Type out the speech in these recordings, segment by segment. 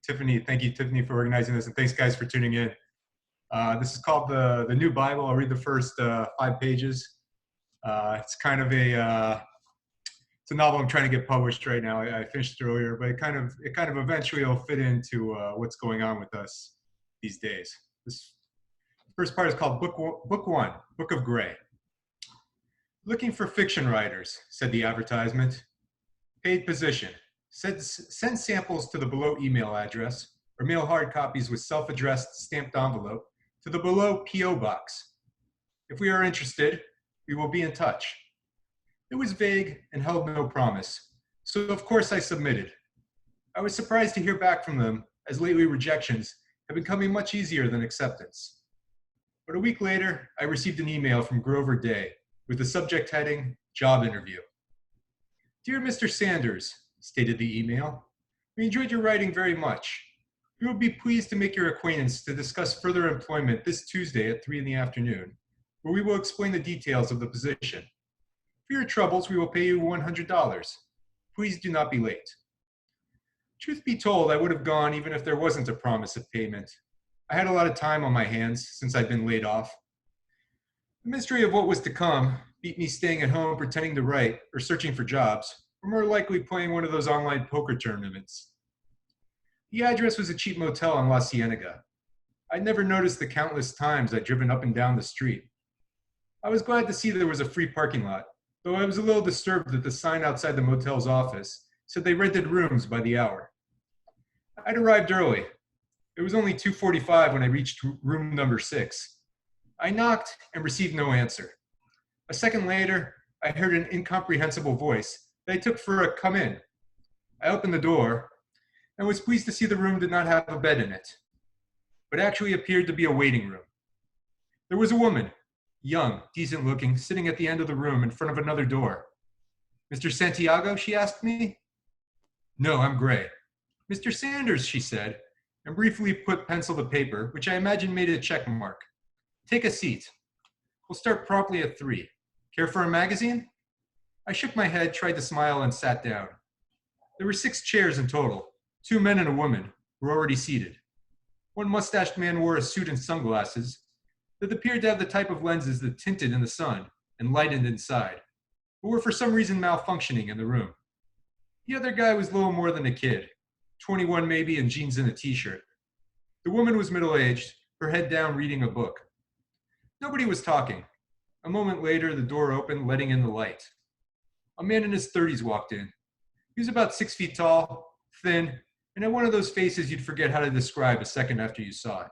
Tiffany. Thank you, Tiffany, for organizing this, and thanks, guys, for tuning in. This is called the New Bible. I'll read the first 5 pages. It's kind of it's a novel I'm trying to get published right now. I finished it earlier, but it kind of eventually will fit into what's going on with us these days. This first part is called Book One, Book of Gray. Looking for fiction writers, said the advertisement. Paid position. Send samples to the below email address or mail hard copies with self-addressed stamped envelope to the below P.O. box. If we are interested, we will be in touch. It was vague and held no promise, so of course I submitted. I was surprised to hear back from them, as lately rejections have been coming much easier than acceptance. But a week later, I received an email from Grover Day with the subject heading, Job Interview. Dear Mr. Sanders, stated the email, we enjoyed your writing very much. We will be pleased to make your acquaintance to discuss further employment this Tuesday at 3 p.m, where we will explain the details of the position. For your troubles, we will pay you $100. Please do not be late. Truth be told, I would have gone even if there wasn't a promise of payment. I had a lot of time on my hands since I'd been laid off. The mystery of what was to come beat me staying at home pretending to write or searching for jobs, or more likely playing one of those online poker tournaments. The address was a cheap motel on La Cienega. I'd never noticed the countless times I'd driven up and down the street. I was glad to see there was a free parking lot, though I was a little disturbed that the sign outside the motel's office said they rented rooms by the hour. I'd arrived early. It was only 2:45 when I reached room number 6. I knocked and received no answer. A second later, I heard an incomprehensible voice that I took for a come in. I opened the door and was pleased to see the room did not have a bed in it, but actually appeared to be a waiting room. There was a woman, young, decent looking, sitting at the end of the room in front of another door. Mr. Santiago, she asked me. No, I'm Gray. Mr. Sanders, she said, and briefly put pencil to paper, which I imagine made a check mark. Take a seat. We'll start promptly at 3. Care for a magazine? I shook my head, tried to smile, and sat down. There were 6 chairs in total. 2 men and a woman were already seated. One mustached man wore a suit and sunglasses that appeared to have the type of lenses that tinted in the sun and lightened inside, but were for some reason malfunctioning in the room. The other guy was little more than a kid, 21 maybe, in jeans and a t-shirt. The woman was middle-aged, her head down reading a book. Nobody was talking. A moment later, the door opened, letting in the light. A man in his 30s walked in. He was about 6 feet tall, thin, and had one of those faces you'd forget how to describe a second after you saw it.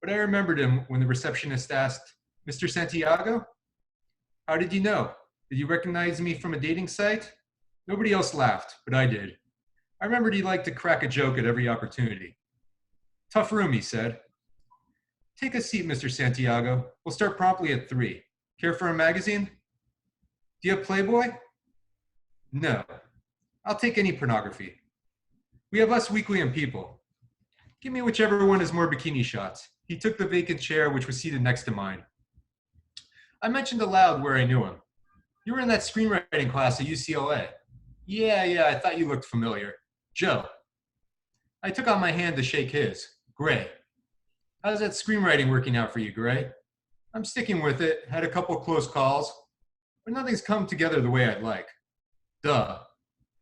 But I remembered him when the receptionist asked, Mr. Santiago? How did you know? Did you recognize me from a dating site? Nobody else laughed, but I did. I remembered he liked to crack a joke at every opportunity. Tough room, he said. Take a seat, Mr. Santiago. We'll start promptly at 3. Care for a magazine? Do you have Playboy? No. I'll take any pornography. We have Us Weekly and People. Give me whichever one has more bikini shots. He took the vacant chair, which was seated next to mine. I mentioned aloud where I knew him. You were in that screenwriting class at UCLA. Yeah, I thought you looked familiar. Joe. I took out my hand to shake his. Gray. How's that screenwriting working out for you, Gray? I'm sticking with it, had a couple close calls, but nothing's come together the way I'd like. Duh.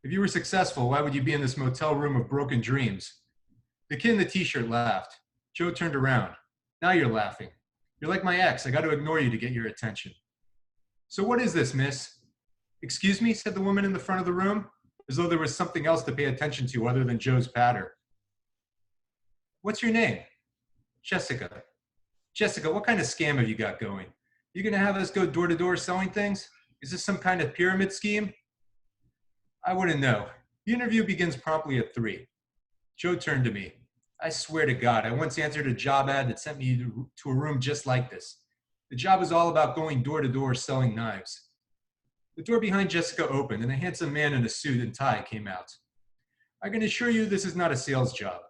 If you were successful, why would you be in this motel room of broken dreams? The kid in the t-shirt laughed. Joe turned around. Now you're laughing. You're like my ex. I got to ignore you to get your attention. So what is this, miss? Excuse me, said the woman in the front of the room, as though there was something else to pay attention to other than Joe's patter. What's your name? Jessica. Jessica, what kind of scam have you got going? You going to have us go door to door selling things? Is this some kind of pyramid scheme? I wouldn't know. The interview begins promptly at 3. Joe turned to me. I swear to God, I once answered a job ad that sent me to a room just like this. The job was all about going door to door selling knives. The door behind Jessica opened and a handsome man in a suit and tie came out. I can assure you this is not a sales job.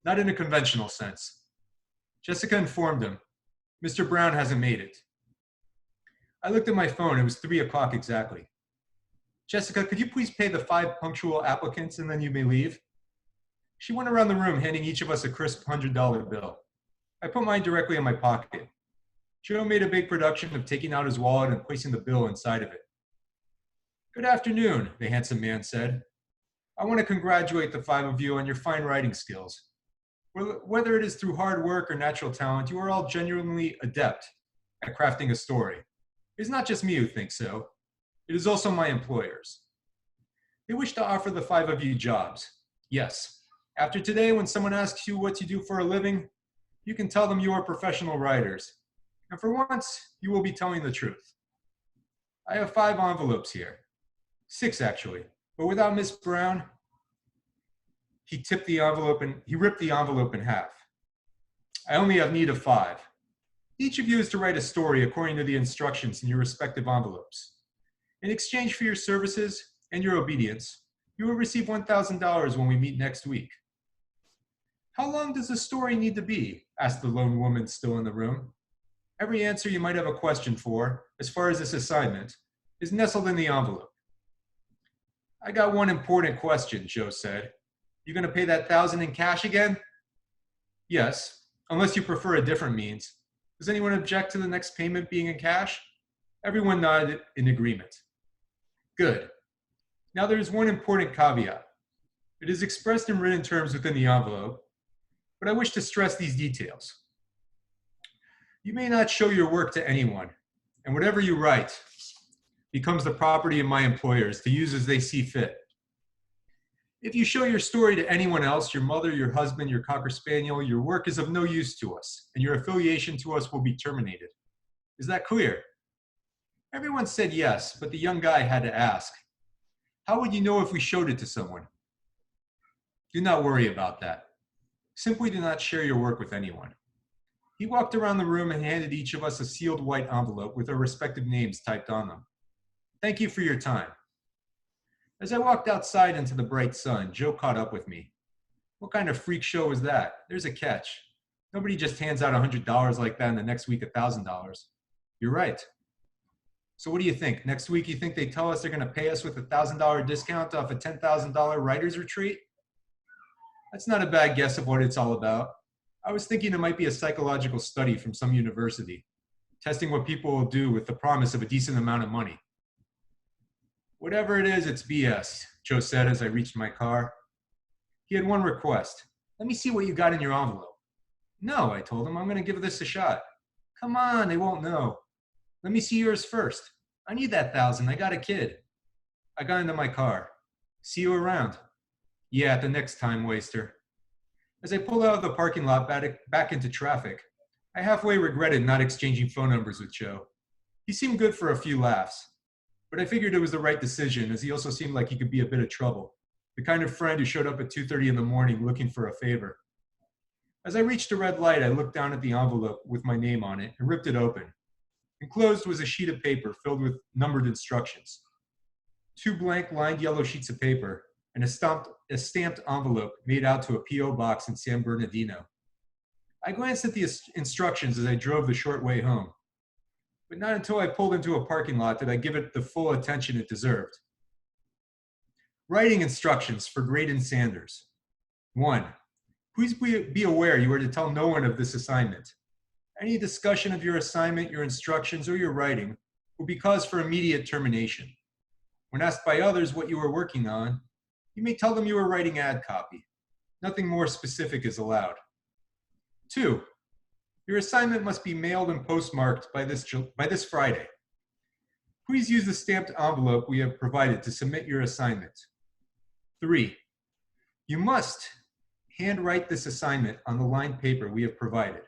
Not in a conventional sense. Jessica informed him, Mr. Brown hasn't made it. I looked at my phone. It was 3 o'clock exactly. Jessica, could you please pay the 5 punctual applicants and then you may leave? She went around the room handing each of us a crisp $100 bill. I put mine directly in my pocket. Joe made a big production of taking out his wallet and placing the bill inside of it. "Good afternoon," the handsome man said. "I want to congratulate the 5 of you on your fine writing skills. Whether it is through hard work or natural talent, you are all genuinely adept at crafting a story. It is not just me who thinks so. It is also my employers. They wish to offer the 5 of you jobs. Yes, after today, when someone asks you what you do for a living, you can tell them you are professional writers. And for once, you will be telling the truth. I have 5 envelopes here. 6, actually. But without Miss Brown," he ripped the envelope in half. "I only have need of 5. Each of you is to write a story according to the instructions in your respective envelopes. In exchange for your services and your obedience, you will receive $1,000 when we meet next week." "How long does the story need to be?" asked the lone woman still in the room. "Every answer you might have a question for, as far as this assignment, is nestled in the envelope." "I got one important question," Joe said. "You going to pay that 1,000 in cash again?" "Yes, unless you prefer a different means. Does anyone object to the next payment being in cash?" Everyone nodded in agreement. "Good. Now there is one important caveat. It is expressed in written terms within the envelope, but I wish to stress these details. You may not show your work to anyone, and whatever you write becomes the property of my employers to use as they see fit. If you show your story to anyone else, your mother, your husband, your Cocker Spaniel, your work is of no use to us, and your affiliation to us will be terminated. Is that clear?" Everyone said yes, but the young guy had to ask, "How would you know if we showed it to someone?" "Do not worry about that. Simply do not share your work with anyone." He walked around the room and handed each of us a sealed white envelope with our respective names typed on them. "Thank you for your time." As I walked outside into the bright sun, Joe caught up with me. "What kind of freak show is that? There's a catch. Nobody just hands out $100 like that and the next week $1,000. "You're right." "So what do you think? Next week you think they tell us they're going to pay us with a $1,000 discount off a $10,000 writer's retreat?" "That's not a bad guess of what it's all about. I was thinking it might be a psychological study from some university, testing what people will do with the promise of a decent amount of money." "Whatever it is, it's BS," Joe said as I reached my car. He had one request. "Let me see what you got in your envelope." "No," I told him, "I'm going to give this a shot." "Come on, they won't know." "Let me see yours first. I need that 1,000. I got a kid." I got into my car. "See you around." "Yeah, at the next time waster." As I pulled out of the parking lot back into traffic, I halfway regretted not exchanging phone numbers with Joe. He seemed good for a few laughs, but I figured it was the right decision, as he also seemed like he could be a bit of trouble, the kind of friend who showed up at 2:30 in the morning looking for a favor. As I reached a red light, I looked down at the envelope with my name on it and ripped it open. Enclosed was a sheet of paper filled with numbered instructions. 2 blank lined yellow sheets of paper and a stamped envelope made out to a P.O. box in San Bernardino. I glanced at the instructions as I drove the short way home, but not until I pulled into a parking lot did I give it the full attention it deserved. Writing instructions for Graydon Sanders. 1. Please be aware you are to tell no one of this assignment. Any discussion of your assignment, your instructions, or your writing will be cause for immediate termination. When asked by others what you are working on, you may tell them you are writing ad copy. Nothing more specific is allowed. 2. Your assignment must be mailed and postmarked by this Friday. Please use the stamped envelope we have provided to submit your assignment. 3. You must handwrite this assignment on the lined paper we have provided.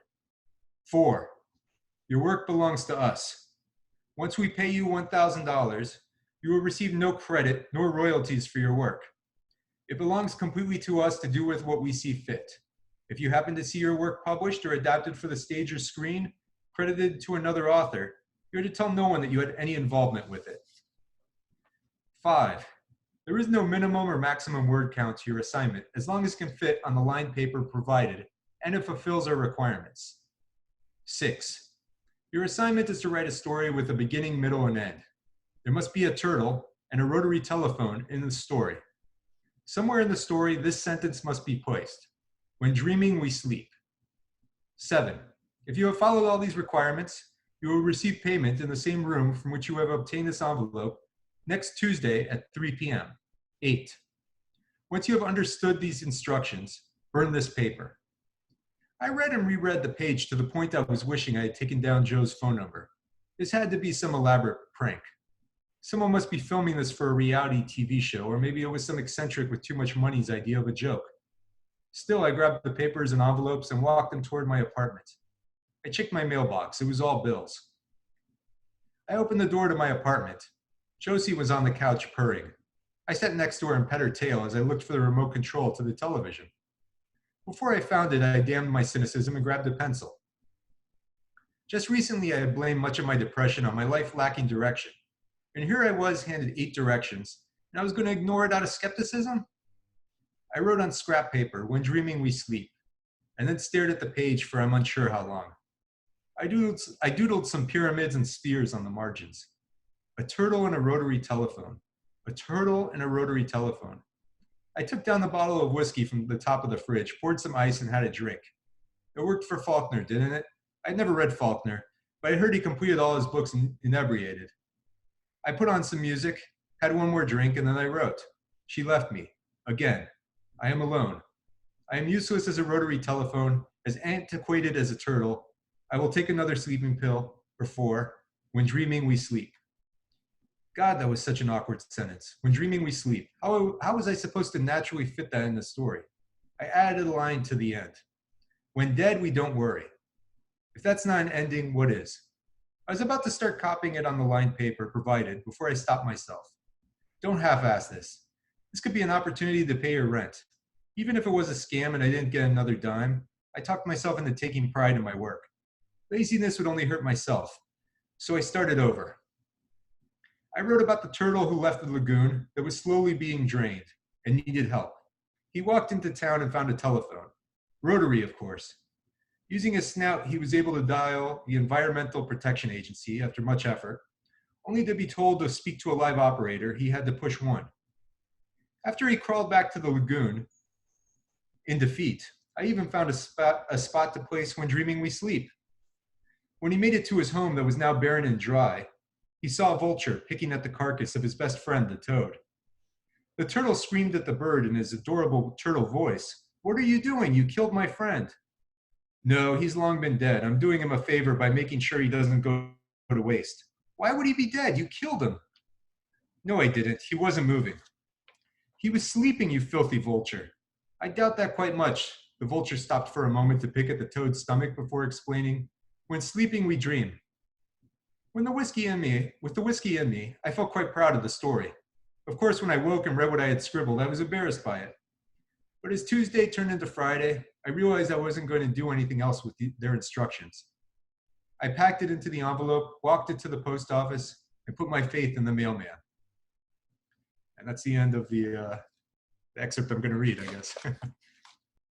4. Your work belongs to us. Once we pay you $1,000, you will receive no credit nor royalties for your work. It belongs completely to us to do with what we see fit. If you happen to see your work published or adapted for the stage or screen, credited to another author, you're to tell no one that you had any involvement with it. 5. There is no minimum or maximum word count to your assignment as long as it can fit on the lined paper provided and it fulfills our requirements. 6. Your assignment is to write a story with a beginning, middle, and end. There must be a turtle and a rotary telephone in the story. Somewhere in the story, this sentence must be placed. When dreaming, we sleep. 7. If you have followed all these requirements, you will receive payment in the same room from which you have obtained this envelope next Tuesday at 3 p.m. 8. Once you have understood these instructions, burn this paper. I read and reread the page to the point I was wishing I had taken down Joe's phone number. This had to be some elaborate prank. Someone must be filming this for a reality TV show, or maybe it was some eccentric with too much money's idea of a joke. Still, I grabbed the papers and envelopes and walked them toward my apartment. I checked my mailbox. It was all bills. I opened the door to my apartment. Josie was on the couch purring. I sat next to her and pet her tail as I looked for the remote control to the television. Before I found it, I damned my cynicism and grabbed a pencil. Just recently, I had blamed much of my depression on my life lacking direction. And here I was handed 8 directions, and I was going to ignore it out of skepticism? I wrote on scrap paper, "When dreaming we sleep," and then stared at the page for I'm unsure how long. I doodled some pyramids and spheres on the margins. A turtle and a rotary telephone. A turtle and a rotary telephone. I took down the bottle of whiskey from the top of the fridge, poured some ice, and had a drink. It worked for Faulkner, didn't it? I'd never read Faulkner, but I heard he completed all his books inebriated. I put on some music, had one more drink, and then I wrote. She left me. Again. I am alone. I am useless as a rotary telephone, as antiquated as a turtle. I will take another sleeping pill, or 4. When dreaming, we sleep. God, that was such an awkward sentence. When dreaming, we sleep. How was I supposed to naturally fit that in the story? I added a line to the end. When dead, we don't worry. If that's not an ending, what is? I was about to start copying it on the lined paper provided before I stopped myself. Don't half-ass this. This could be an opportunity to pay your rent. Even if it was a scam and I didn't get another dime, I talked myself into taking pride in my work. Laziness would only hurt myself. So I started over. I wrote about the turtle who left the lagoon that was slowly being drained and needed help. He walked into town and found a telephone. Rotary, of course. Using his snout, he was able to dial the Environmental Protection Agency after much effort. Only to be told to speak to a live operator, he had to push 1. After he crawled back to the lagoon, in defeat, I even found a spot to place When dreaming we sleep. When he made it to his home that was now barren and dry, he saw a vulture picking at the carcass of his best friend, the toad. The turtle screamed at the bird in his adorable turtle voice, "What are you doing? You killed my friend." "No, he's long been dead. I'm doing him a favor by making sure he doesn't go to waste." "Why would he be dead? You killed him." "No, I didn't. He wasn't moving." "He was sleeping, you filthy vulture." "I doubt that quite much." The vulture stopped for a moment to pick at the toad's stomach before explaining, "When sleeping, we dream." With the whiskey in me, I felt quite proud of the story. Of course, when I woke and read what I had scribbled, I was embarrassed by it. But as Tuesday turned into Friday, I realized I wasn't going to do anything else with their instructions. I packed it into the envelope, walked it to the post office, and put my faith in the mailman. And that's the end of the excerpt I'm going to read, I guess.